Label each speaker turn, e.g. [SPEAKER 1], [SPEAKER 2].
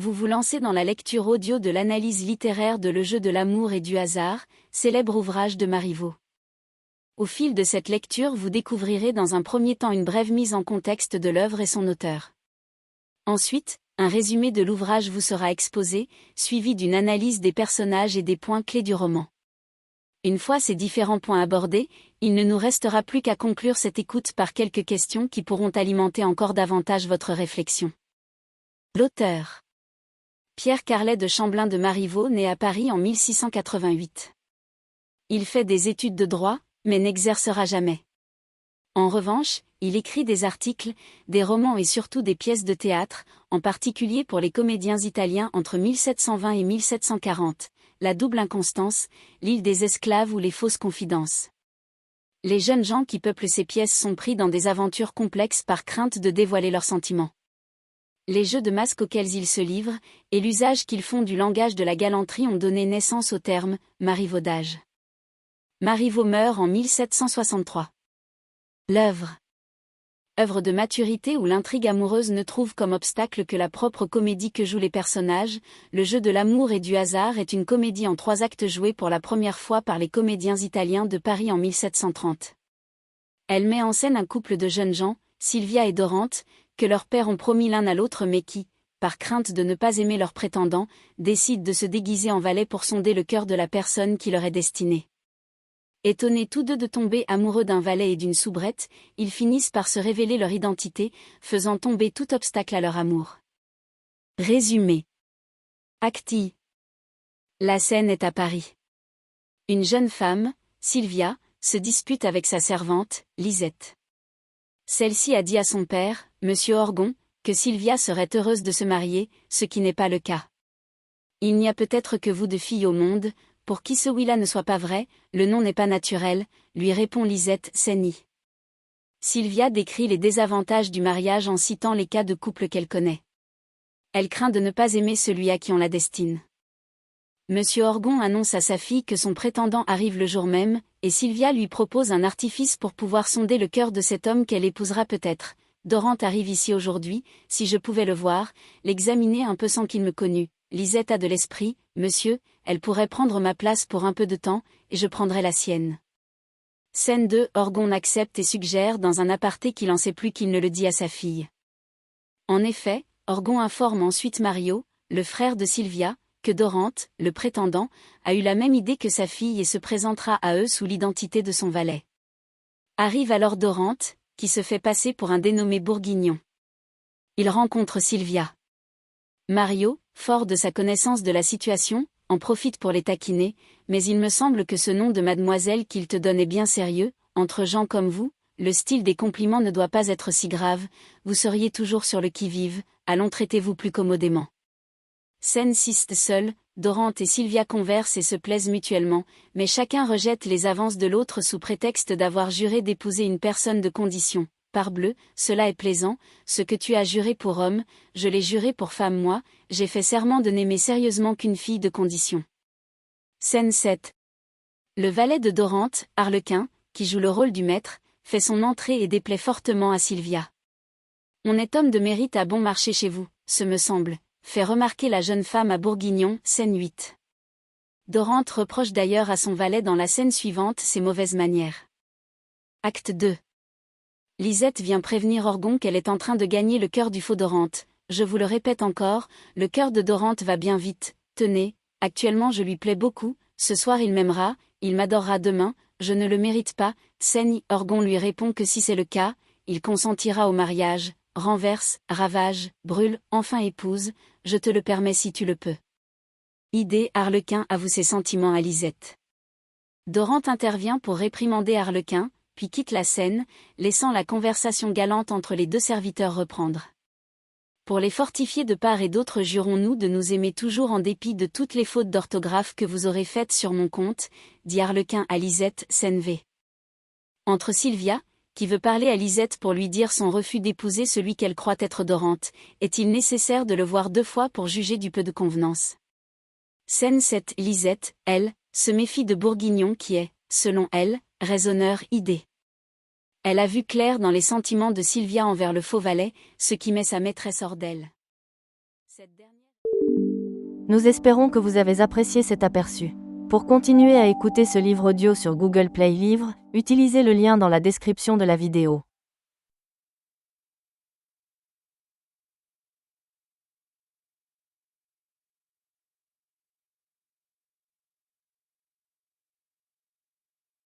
[SPEAKER 1] vous vous lancez dans la lecture audio de l'analyse littéraire de Le jeu de l'amour et du hasard, célèbre ouvrage de Marivaux. Au fil de cette lecture, vous découvrirez dans un premier temps une brève mise en contexte de l'œuvre et son auteur. Ensuite, un résumé de l'ouvrage vous sera exposé, suivi d'une analyse des personnages et des points clés du roman. Une fois ces différents points abordés, il ne nous restera plus qu'à conclure cette écoute par quelques questions qui pourront alimenter encore davantage votre réflexion. L'auteur. Pierre Carlet de Chamblin de Marivaux naît à Paris en 1688. Il fait des études de droit, mais n'exercera jamais. En revanche, il écrit des articles, des romans et surtout des pièces de théâtre, en particulier pour les comédiens italiens entre 1720 et 1740, La double inconstance, L'île des esclaves ou Les fausses confidences. Les jeunes gens qui peuplent ces pièces sont pris dans des aventures complexes par crainte de dévoiler leurs sentiments. Les jeux de masques auxquels ils se livrent, et l'usage qu'ils font du langage de la galanterie ont donné naissance au terme « marivaudage ». Marivaux meurt en 1763. L'œuvre. Œuvre de maturité où l'intrigue amoureuse ne trouve comme obstacle que la propre comédie que jouent les personnages, Le jeu de l'amour et du hasard est une comédie en 3 actes jouée pour la première fois par les comédiens italiens de Paris en 1730. Elle met en scène un couple de jeunes gens, Sylvia et Dorante, que leurs pères ont promis l'un à l'autre mais qui, par crainte de ne pas aimer leur prétendant, décident de se déguiser en valet pour sonder le cœur de la personne qui leur est destinée. Étonnés tous deux de tomber amoureux d'un valet et d'une soubrette, ils finissent par se révéler leur identité, faisant tomber tout obstacle à leur amour. Résumé. Acte I. La scène est à Paris. Une jeune femme, Sylvia, se dispute avec sa servante, Lisette. Celle-ci a dit à son père, Monsieur Orgon, que Sylvia serait heureuse de se marier, ce qui n'est pas le cas. Il n'y a peut-être que vous 2 filles au monde, pour qui ce oui-là ne soit pas vrai, le nom n'est pas naturel, lui répond Lisette Senni. Sylvia décrit les désavantages du mariage en citant les cas de couple qu'elle connaît. Elle craint de ne pas aimer celui à qui on la destine. Monsieur Orgon annonce à sa fille que son prétendant arrive le jour même, et Sylvia lui propose un artifice pour pouvoir sonder le cœur de cet homme qu'elle épousera peut-être. Dorante arrive ici aujourd'hui, si je pouvais le voir, l'examiner un peu sans qu'il me connût. Lisette a de l'esprit, monsieur, elle pourrait prendre ma place pour un peu de temps, et je prendrai la sienne. Scène 2. Orgon accepte et suggère dans un aparté qu'il en sait plus qu'il ne le dit à sa fille. En effet, Orgon informe ensuite Mario, le frère de Sylvia, que Dorante, le prétendant, a eu la même idée que sa fille et se présentera à eux sous l'identité de son valet. Arrive alors Dorante, qui se fait passer pour un dénommé Bourguignon. Il rencontre Sylvia. Mario, fort de sa connaissance de la situation, en profite pour les taquiner, mais il me semble que ce nom de mademoiselle qu'il te donne est bien sérieux, entre gens comme vous, le style des compliments ne doit pas être si grave, vous seriez toujours sur le qui-vive, allons traitez-vous plus commodément. Scène 6. Seuls, Dorante et Sylvia conversent et se plaisent mutuellement, mais chacun rejette les avances de l'autre sous prétexte d'avoir juré d'épouser une personne de condition. Parbleu, cela est plaisant, ce que tu as juré pour homme, je l'ai juré pour femme moi, j'ai fait serment de n'aimer sérieusement qu'une fille de condition. Scène 7. Le valet de Dorante, Arlequin, qui joue le rôle du maître, fait son entrée et déplaît fortement à Sylvia. On est homme de mérite à bon marché chez vous, ce me semble, fait remarquer la jeune femme à Bourguignon, scène 8. Dorante reproche d'ailleurs à son valet dans la scène suivante ses mauvaises manières. Acte 2. Lisette vient prévenir Orgon qu'elle est en train de gagner le cœur du faux Dorante. Je vous le répète encore, le cœur de Dorante va bien vite, tenez, actuellement je lui plais beaucoup, ce soir il m'aimera, il m'adorera demain, je ne le mérite pas, saigne. Orgon lui répond que si c'est le cas, il consentira au mariage, renverse, ravage, brûle, enfin épouse, je te le permets si tu le peux. Idée. Arlequin avoue ses sentiments à Lisette. Dorante intervient pour réprimander Arlequin, puis quitte la scène, laissant la conversation galante entre les 2 serviteurs reprendre. Pour les fortifier de part et d'autre, jurons-nous de nous aimer toujours en dépit de toutes les fautes d'orthographe que vous aurez faites sur mon compte, dit Arlequin à Lisette, scène V. Entre Sylvia, qui veut parler à Lisette pour lui dire son refus d'épouser celui qu'elle croit être Dorante, est-il nécessaire de le voir 2 fois pour juger du peu de convenance? Scène 7. Lisette, elle, se méfie de Bourguignon qui est, selon elle, raisonneur idée. Elle a vu clair dans les sentiments de Sylvia envers le faux valet, ce qui met sa maîtresse hors d'elle. Cette dernière...
[SPEAKER 2] Nous espérons que vous avez apprécié cet aperçu. Pour continuer à écouter ce livre audio sur Google Play Livres, utilisez le lien dans la description de la vidéo.